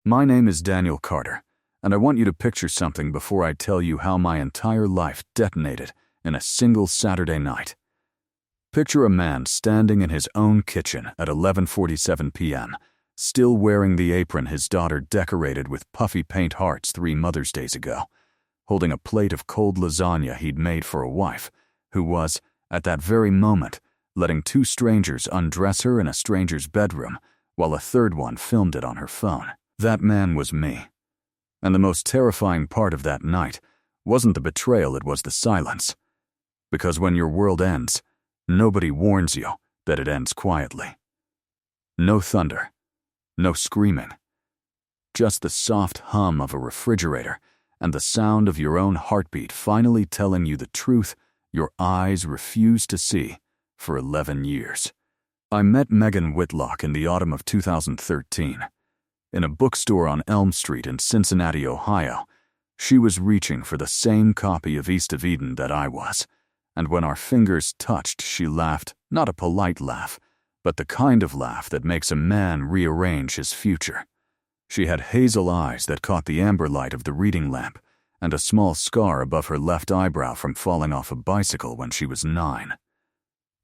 My name is Daniel Carter, and I want you to picture something before I tell you how my entire life detonated in a single Saturday night. Picture a man standing in his own kitchen at 11:47 p.m., still wearing the apron his daughter decorated with puffy paint hearts 3 Mother's Days ago, holding a plate of cold lasagna he'd made for a wife, who was, at that very moment, letting 2 strangers undress her in a stranger's bedroom while a third one filmed it on her phone. That man was me. And the most terrifying part of that night wasn't the betrayal, it was the silence. Because when your world ends, nobody warns you that it ends quietly. No thunder, no screaming, just the soft hum of a refrigerator and the sound of your own heartbeat finally telling you the truth your eyes refused to see for 11 years. I met Megan Whitlock in the autumn of 2013. In a bookstore on Elm Street in Cincinnati, Ohio. She was reaching for the same copy of East of Eden that I was, and when our fingers touched, she laughed, not a polite laugh, but the kind of laugh that makes a man rearrange his future. She had hazel eyes that caught the amber light of the reading lamp, and a small scar above her left eyebrow from falling off a bicycle when she was 9.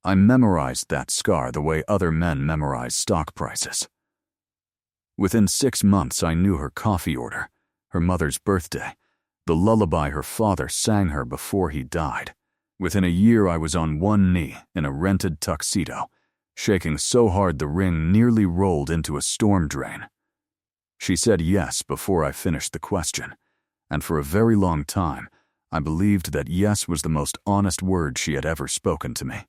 I memorized that scar the way other men memorize stock prices. Within 6 months, I knew her coffee order, her mother's birthday, the lullaby her father sang her before he died. Within a year, I was on one knee in a rented tuxedo, shaking so hard the ring nearly rolled into a storm drain. She said yes before I finished the question, and for a very long time, I believed that yes was the most honest word she had ever spoken to me.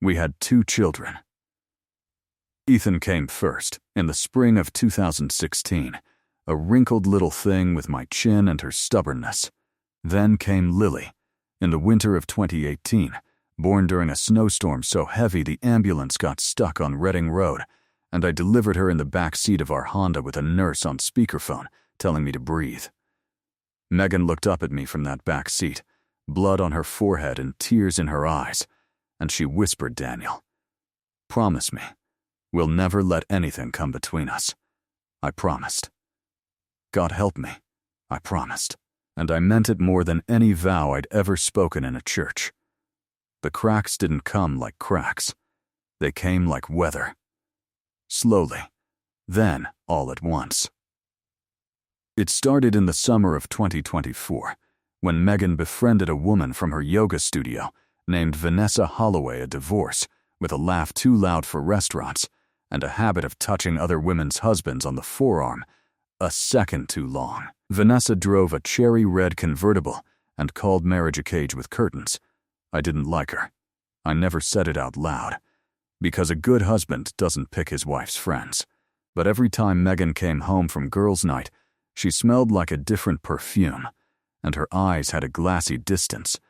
We had 2 children. Ethan came first, in the spring of 2016, a wrinkled little thing with my chin and her stubbornness. Then came Lily, in the winter of 2018, born during a snowstorm so heavy the ambulance got stuck on Reading Road, and I delivered her in the back seat of our Honda with a nurse on speakerphone telling me to breathe. Megan looked up at me from that back seat, blood on her forehead and tears in her eyes, and she whispered, "Daniel, promise me. We'll never let anything come between us." I promised. God help me, I promised. And I meant it more than any vow I'd ever spoken in a church. The cracks didn't come like cracks. They came like weather. Slowly, then all at once. It started in the summer of 2024, when Megan befriended a woman from her yoga studio named Vanessa Holloway, a divorce, with a laugh too loud for restaurants, and a habit of touching other women's husbands on the forearm, a second too long. Vanessa drove a cherry red convertible and called marriage a cage with curtains. I didn't like her. I never said it out loud, because a good husband doesn't pick his wife's friends. But every time Megan came home from girls' night, she smelled like a different perfume, and her eyes had a glassy distance,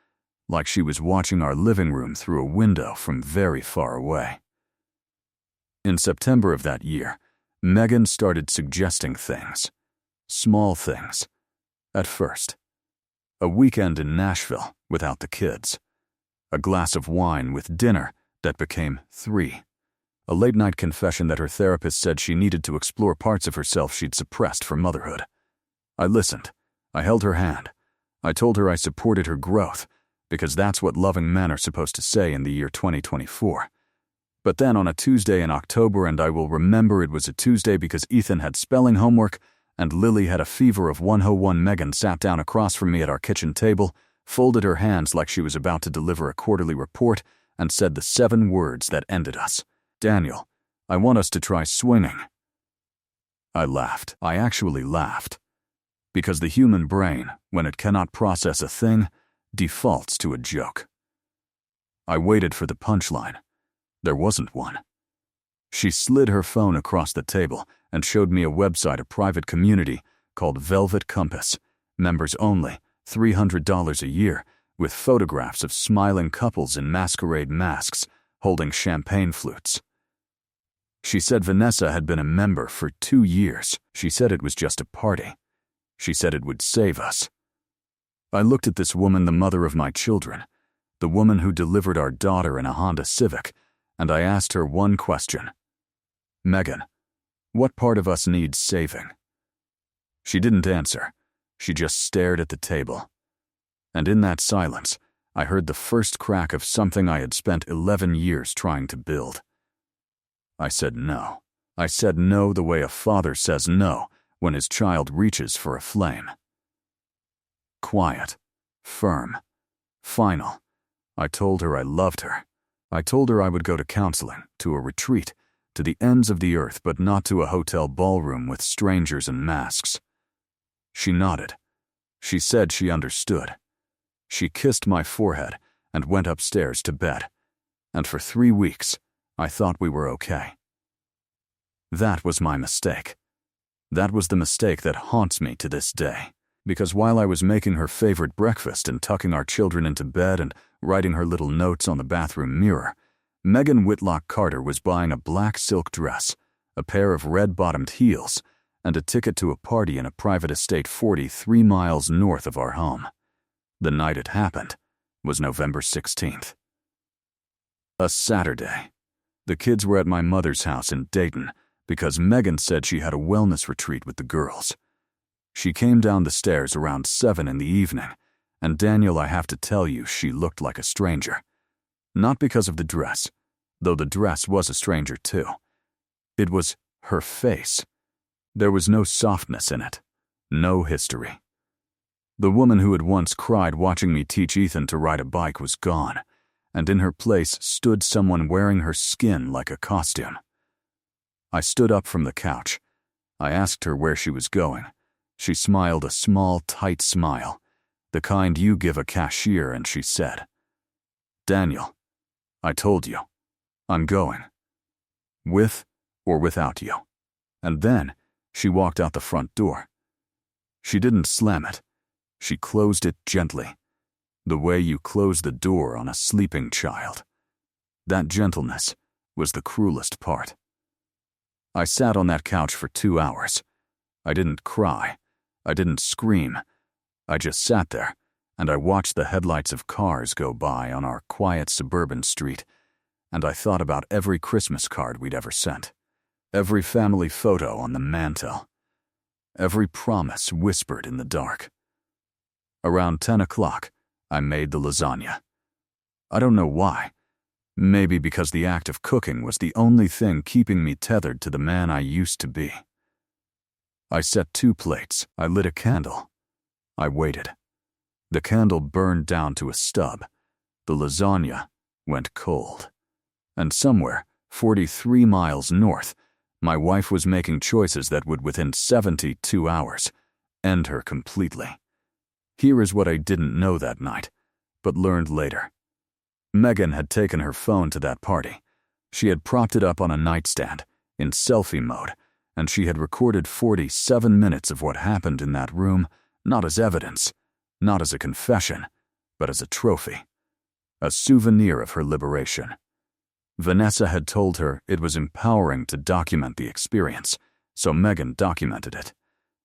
like she was watching our living room through a window from very far away. In September of that year, Megan started suggesting things. Small things. At first. A weekend in Nashville without the kids. A glass of wine with dinner that became 3. A late-night confession that her therapist said she needed to explore parts of herself she'd suppressed for motherhood. I listened. I held her hand. I told her I supported her growth, because that's what loving men are supposed to say in the year 2024. But then on a Tuesday in October, and I will remember it was a Tuesday because Ethan had spelling homework and Lily had a fever of 101, Megan sat down across from me at our kitchen table, folded her hands like she was about to deliver a quarterly report, and said the 7 words that ended us. "Daniel, I want us to try swinging." I laughed. I actually laughed. Because the human brain, when it cannot process a thing, defaults to a joke. I waited for the punchline. There wasn't one. She slid her phone across the table and showed me a website, a private community called Velvet Compass, members only, $300 a year, with photographs of smiling couples in masquerade masks holding champagne flutes. She said Vanessa had been a member for 2 years. She said it was just a party. She said it would save us. I looked at this woman, the mother of my children, the woman who delivered our daughter in a Honda Civic, and I asked her one question. "Megan, what part of us needs saving?" She didn't answer. She just stared at the table. And in that silence, I heard the first crack of something I had spent 11 years trying to build. I said no. I said no the way a father says no when his child reaches for a flame. Quiet, firm, final. I told her I loved her. I told her I would go to counseling, to a retreat, to the ends of the earth, but not to a hotel ballroom with strangers and masks. She nodded. She said she understood. She kissed my forehead and went upstairs to bed. And for 3 weeks, I thought we were okay. That was my mistake. That was the mistake that haunts me to this day. Because while I was making her favorite breakfast and tucking our children into bed and writing her little notes on the bathroom mirror, Megan Whitlock Carter was buying a black silk dress, a pair of red-bottomed heels, and a ticket to a party in a private estate 43 miles north of our home. The night it happened was November 16th. A Saturday. The kids were at my mother's house in Dayton because Megan said she had a wellness retreat with the girls. She came down the stairs around 7 in the evening, and Daniel, I have to tell you, she looked like a stranger. Not because of the dress, though the dress was a stranger too. It was her face. There was no softness in it, no history. The woman who had once cried watching me teach Ethan to ride a bike was gone, and in her place stood someone wearing her skin like a costume. I stood up from the couch. I asked her where she was going. She smiled a small, tight smile, the kind you give a cashier, and she said, "Daniel, I told you, I'm going. With or without you." And then she walked out the front door. She didn't slam it. She closed it gently, the way you close the door on a sleeping child. That gentleness was the cruelest part. I sat on that couch for 2 hours. I didn't cry. I didn't scream. I just sat there, and I watched the headlights of cars go by on our quiet suburban street, and I thought about every Christmas card we'd ever sent, every family photo on the mantel, every promise whispered in the dark. Around 10 o'clock, I made the lasagna. I don't know why. Maybe because the act of cooking was the only thing keeping me tethered to the man I used to be. I set 2 plates. I lit a candle. I waited. The candle burned down to a stub. The lasagna went cold. And somewhere, 43 miles north, my wife was making choices that would, within 72 hours, end her completely. Here is what I didn't know that night, but learned later. Megan had taken her phone to that party. She had propped it up on a nightstand, in selfie mode, and she had recorded 47 minutes of what happened in that room, not as evidence, not as a confession, but as a trophy, a souvenir of her liberation. Vanessa had told her it was empowering to document the experience, so Megan documented it.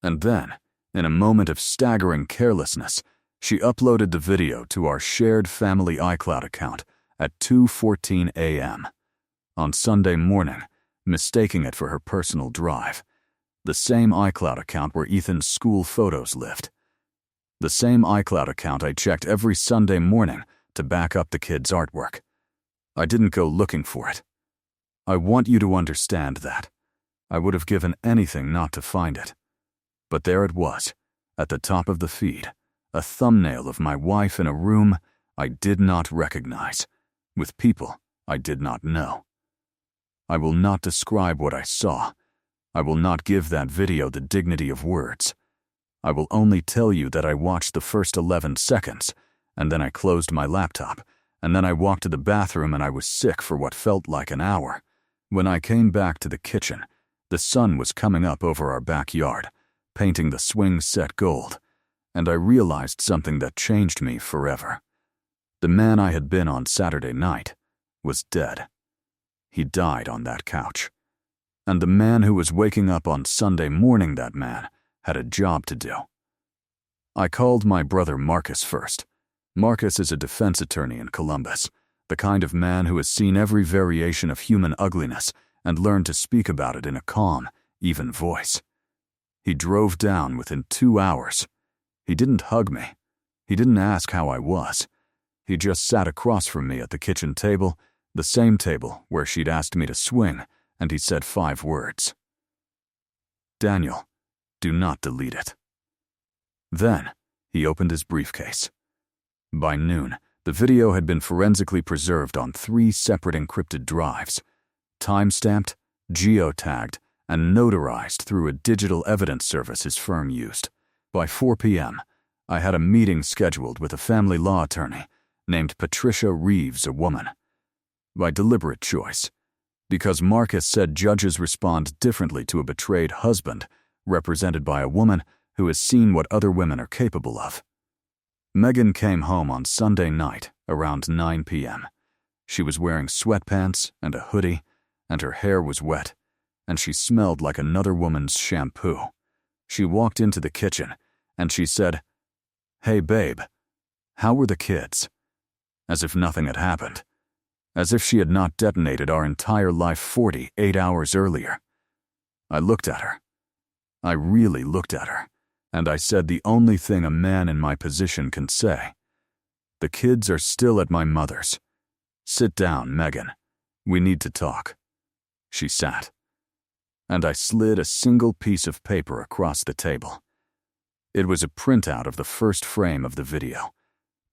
And then, in a moment of staggering carelessness, she uploaded the video to our shared family iCloud account at 2:14 a.m. on Sunday morning, mistaking it for her personal drive, the same iCloud account where Ethan's school photos lived, the same iCloud account I checked every Sunday morning to back up the kids' artwork. I didn't go looking for it. I want you to understand that. I would have given anything not to find it. But there it was, at the top of the feed, a thumbnail of my wife in a room I did not recognize, with people I did not know. I will not describe what I saw. I will not give that video the dignity of words. I will only tell you that I watched the first 11 seconds, and then I closed my laptop, and then I walked to the bathroom and I was sick for what felt like an hour. When I came back to the kitchen, the sun was coming up over our backyard, painting the swing set gold, and I realized something that changed me forever. The man I had been on Saturday night was dead. He died on that couch. And the man who was waking up on Sunday morning, that man had a job to do. I called my brother Marcus first. Marcus is a defense attorney in Columbus, the kind of man who has seen every variation of human ugliness and learned to speak about it in a calm, even voice. He drove down within 2 hours. He didn't hug me. He didn't ask how I was. He just sat across from me at the kitchen table, the same table where she'd asked me to swing, and he said 5 words. "Daniel, do not delete it." Then, he opened his briefcase. By noon, the video had been forensically preserved on 3 separate encrypted drives, time-stamped, geotagged, and notarized through a digital evidence service his firm used. By 4 p.m., I had a meeting scheduled with a family law attorney named Patricia Reeves, a woman. By deliberate choice, because Marcus said judges respond differently to a betrayed husband, represented by a woman who has seen what other women are capable of. Megan came home on Sunday night around 9 p.m. She was wearing sweatpants and a hoodie, and her hair was wet, and she smelled like another woman's shampoo. She walked into the kitchen, and she said, "Hey, babe, how were the kids?" As if nothing had happened. As if she had not detonated our entire life 48 hours earlier. I looked at her. I really looked at her, and I said the only thing a man in my position can say. "The kids are still at my mother's. Sit down, Megan. We need to talk." She sat. And I slid a single piece of paper across the table. It was a printout of the first frame of the video.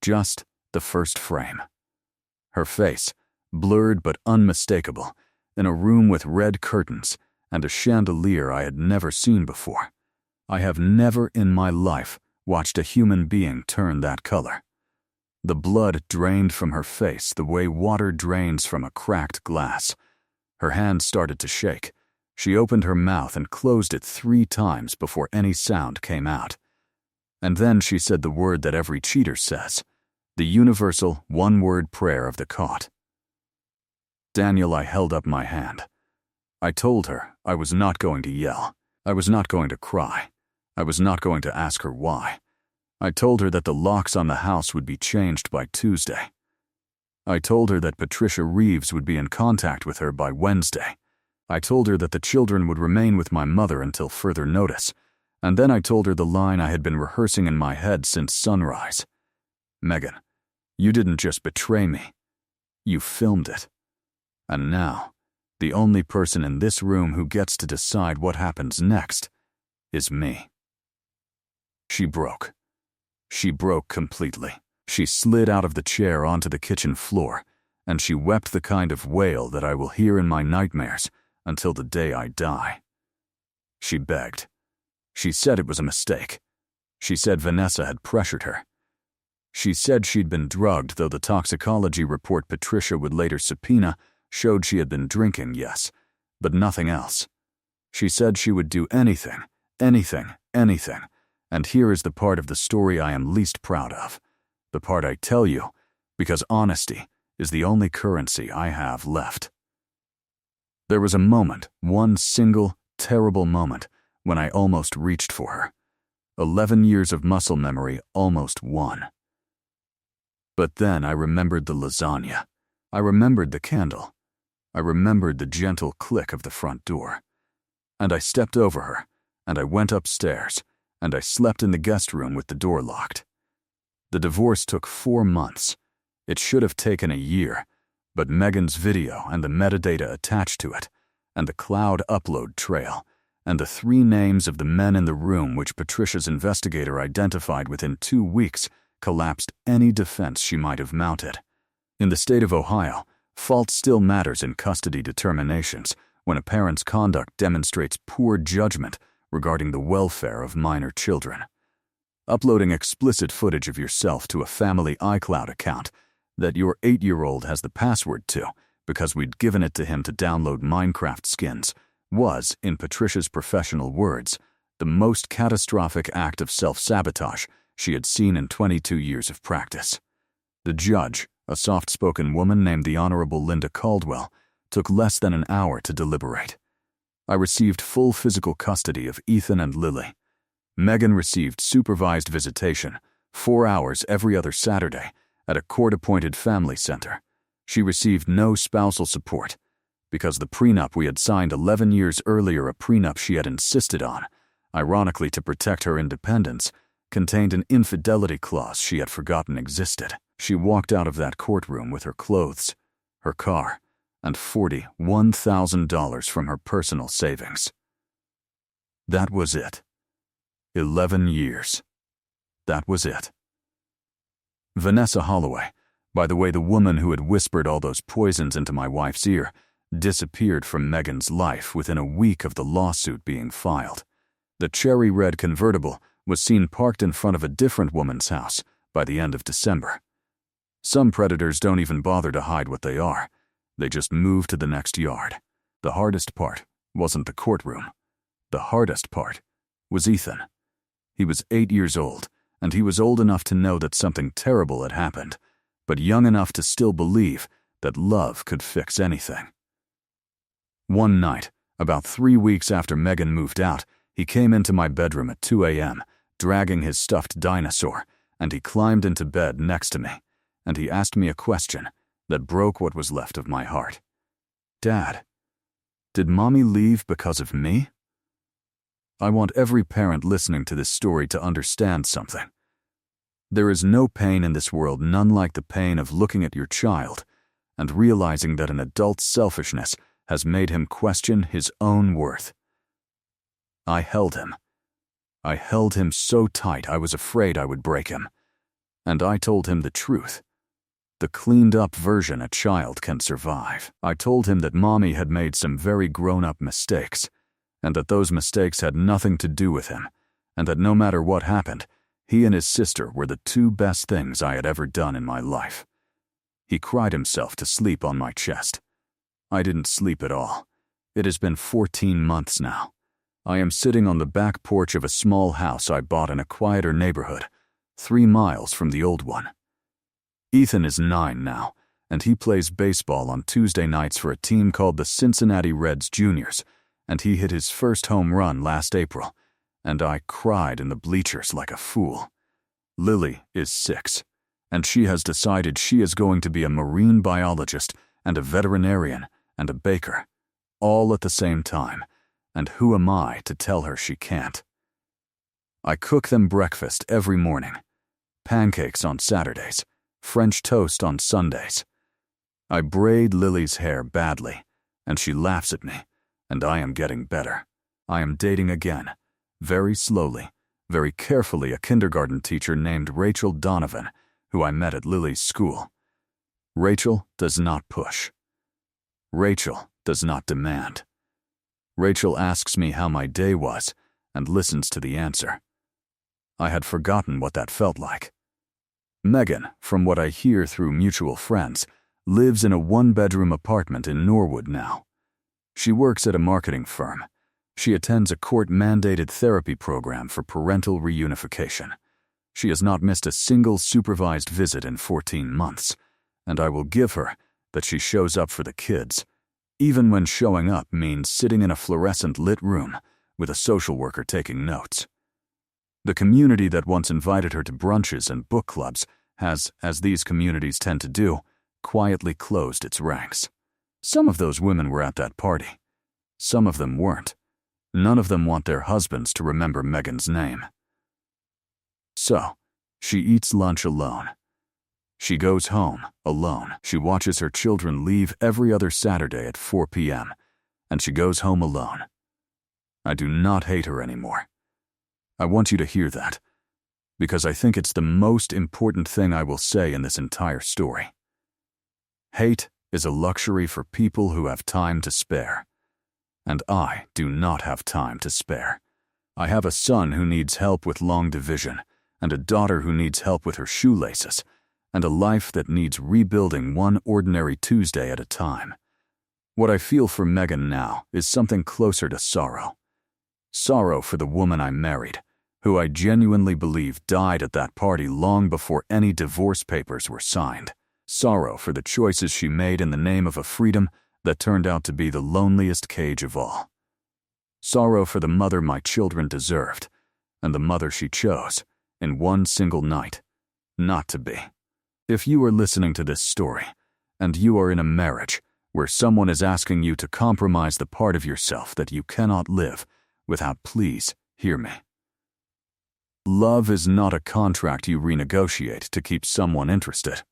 Just the first frame. Her face, blurred but unmistakable, in a room with red curtains and a chandelier I had never seen before. I have never in my life watched a human being turn that color. The blood drained from her face the way water drains from a cracked glass. Her hand started to shake. She opened her mouth and closed it 3 times before any sound came out. And then she said the word that every cheater says, the universal one-word prayer of the caught. "Daniel," I held up my hand. I told her I was not going to yell. I was not going to cry. I was not going to ask her why. I told her that the locks on the house would be changed by Tuesday. I told her that Patricia Reeves would be in contact with her by Wednesday. I told her that the children would remain with my mother until further notice, and then I told her the line I had been rehearsing in my head since sunrise. "Megan, you didn't just betray me. You filmed it. And now, the only person in this room who gets to decide what happens next is me." She broke. She broke completely. She slid out of the chair onto the kitchen floor, and she wept the kind of wail that I will hear in my nightmares until the day I die. She begged. She said it was a mistake. She said Vanessa had pressured her. She said she'd been drugged, though the toxicology report Patricia would later subpoena showed she had been drinking, yes, but nothing else. She said she would do anything, anything, anything, and here is the part of the story I am least proud of. The part I tell you, because honesty is the only currency I have left. There was a moment, one single, terrible moment, when I almost reached for her. 11 years of muscle memory almost won. But then I remembered the lasagna. I remembered the candle. I remembered the gentle click of the front door. And I stepped over her, and I went upstairs, and I slept in the guest room with the door locked. The divorce took 4 months. It should have taken a year, but Megan's video and the metadata attached to it, and the cloud upload trail, and the 3 names of the men in the room which Patricia's investigator identified within 2 weeks collapsed any defense she might have mounted. In the state of Ohio, fault still matters in custody determinations when a parent's conduct demonstrates poor judgment regarding the welfare of minor children. Uploading explicit footage of yourself to a family iCloud account that your 8-year-old has the password to because we'd given it to him to download Minecraft skins was, in Patricia's professional words, the most catastrophic act of self-sabotage she had seen in 22 years of practice. The judge, a soft-spoken woman named the Honorable Linda Caldwell, took less than an hour to deliberate. I received full physical custody of Ethan and Lily. Megan received supervised visitation, 4 hours every other Saturday, at a court-appointed family center. She received no spousal support, because the prenup we had signed 11 years earlier, a prenup she had insisted on, ironically to protect her independence, contained an infidelity clause she had forgotten existed. She walked out of that courtroom with her clothes, her car, and $41,000 from her personal savings. That was it. 11 years. That was it. Vanessa Holloway, by the way, the woman who had whispered all those poisons into my wife's ear, disappeared from Megan's life within a week of the lawsuit being filed. The cherry red convertible was seen parked in front of a different woman's house by the end of December. Some predators don't even bother to hide what they are. They just move to the next yard. The hardest part wasn't the courtroom. The hardest part was Ethan. He was 8 years old, and he was old enough to know that something terrible had happened, but young enough to still believe that love could fix anything. One night, about 3 weeks after Megan moved out, he came into my bedroom at 2 a.m., dragging his stuffed dinosaur, and he climbed into bed next to me, and he asked me a question that broke what was left of my heart. Dad, did Mommy leave because of me? I want every parent listening to this story to understand something. There is no pain in this world, none like the pain of looking at your child and realizing that an adult's selfishness has made him question his own worth. I held him. I held him so tight I was afraid I would break him. And I told him the truth. The cleaned-up version a child can survive. I told him that Mommy had made some very grown-up mistakes, and that those mistakes had nothing to do with him, and that no matter what happened, he and his sister were the two best things I had ever done in my life. He cried himself to sleep on my chest. I didn't sleep at all. It has been 14 months now. I am sitting on the back porch of a small house I bought in a quieter neighborhood, 3 miles from the old one. Ethan is 9 now, and he plays baseball on Tuesday nights for a team called the Cincinnati Reds Juniors, and he hit his first home run last April, and I cried in the bleachers like a fool. Lily is 6, and she has decided she is going to be a marine biologist and a veterinarian and a baker, all at the same time, and who am I to tell her she can't? I cook them breakfast every morning, pancakes on Saturdays, French toast on Sundays. I braid Lily's hair badly, and she laughs at me, and I am getting better. I am dating again, very slowly, very carefully, a kindergarten teacher named Rachel Donovan, who I met at Lily's school. Rachel does not push. Rachel does not demand. Rachel asks me how my day was and listens to the answer. I had forgotten what that felt like. Megan, from what I hear through mutual friends, lives in a 1-bedroom apartment in Norwood now. She works at a marketing firm. She attends a court-mandated therapy program for parental reunification. She has not missed a single supervised visit in 14 months, and I will give her that she shows up for the kids, even when showing up means sitting in a fluorescent-lit room with a social worker taking notes. The community that once invited her to brunches and book clubs has, as these communities tend to do, quietly closed its ranks. Some of those women were at that party. Some of them weren't. None of them want their husbands to remember Megan's name. So, she eats lunch alone. She goes home alone. She watches her children leave every other Saturday at 4 p.m., and she goes home alone. I do not hate her anymore. I want you to hear that, because I think it's the most important thing I will say in this entire story. Hate is a luxury for people who have time to spare. And I do not have time to spare. I have a son who needs help with long division, and a daughter who needs help with her shoelaces, and a life that needs rebuilding one ordinary Tuesday at a time. What I feel for Megan now is something closer to sorrow. Sorrow for the woman I married, who I genuinely believe died at that party long before any divorce papers were signed. Sorrow for the choices she made in the name of a freedom that turned out to be the loneliest cage of all. Sorrow for the mother my children deserved, and the mother she chose, in one single night, not to be. If you are listening to this story, and you are in a marriage where someone is asking you to compromise the part of yourself that you cannot live without, please hear me. Love is not a contract you renegotiate to keep someone interested.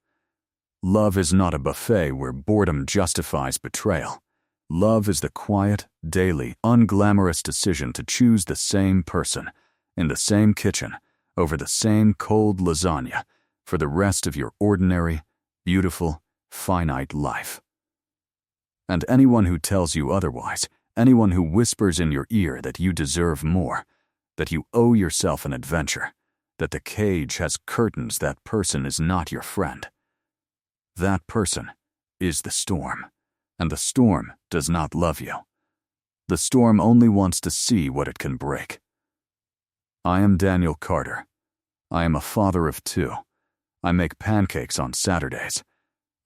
Love is not a buffet where boredom justifies betrayal. Love is the quiet, daily, unglamorous decision to choose the same person, in the same kitchen, over the same cold lasagna, for the rest of your ordinary, beautiful, finite life. And anyone who tells you otherwise, anyone who whispers in your ear that you deserve more, that you owe yourself an adventure, that the cage has curtains, that person is not your friend. That person is the storm, and the storm does not love you. The storm only wants to see what it can break. I am Daniel Carter. I am a father of 2. I make pancakes on Saturdays.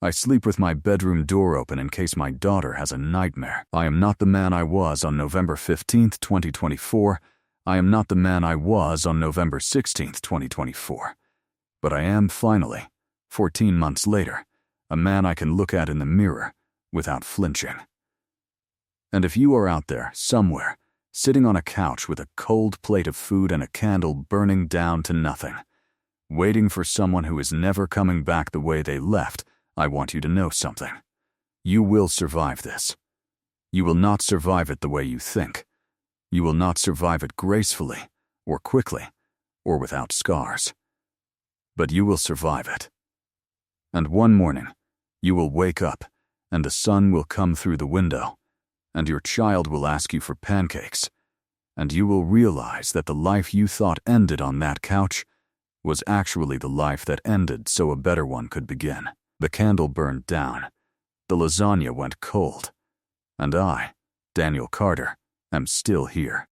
I sleep with my bedroom door open in case my daughter has a nightmare. I am not the man I was on November 15th, 2024. I am not the man I was on November 16th, 2024. But I am finally, 14 months later, a man I can look at in the mirror without flinching. And if you are out there, somewhere, sitting on a couch with a cold plate of food and a candle burning down to nothing, waiting for someone who is never coming back the way they left, I want you to know something. You will survive this. You will not survive it the way you think. You will not survive it gracefully, or quickly, or without scars. But you will survive it. And one morning, you will wake up, and the sun will come through the window, and your child will ask you for pancakes, and you will realize that the life you thought ended on that couch was actually the life that ended so a better one could begin. The candle burned down, the lasagna went cold, and I, Daniel Carter, am still here.